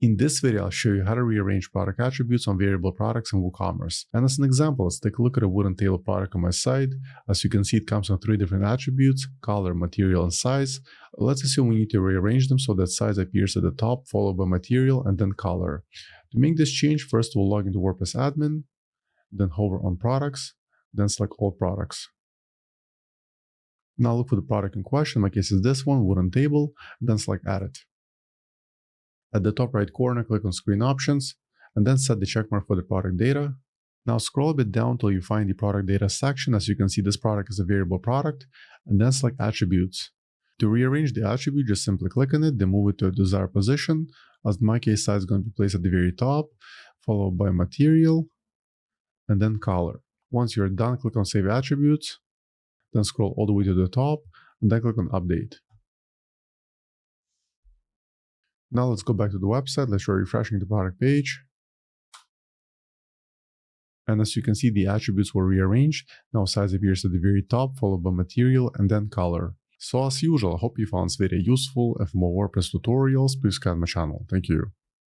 In this video, I'll show you how to rearrange product attributes on variable products in WooCommerce. And as an example, let's take a look at a wooden table product on my site. As you can see, it comes on 3 different attributes: color, material, and size. Let's assume we need to rearrange them so that size appears at the top, followed by material, and then color. To make this change, first we'll log into WordPress admin, then hover on products, then select all products. Now look for the product in question. In my case, it's this one, wooden table, then select edit. At the top right corner, click on Screen Options, and then set the checkmark for the product data. Now scroll a bit down till you find the product data section. As you can see, this product is a variable product, and then select Attributes. To rearrange the attribute, just simply click on it, then move it to a desired position. As in my case, size is going to be placed at the very top, followed by material, and then color. Once you're done, click on Save Attributes, then scroll all the way to the top, and then click on Update. Now let's go back to the website. Let's try refreshing the product page. And as you can see, the attributes were rearranged. Now size appears at the very top, followed by material and then color. So as usual, I hope you found this video useful. And for more WordPress tutorials, please subscribe to my channel. Thank you.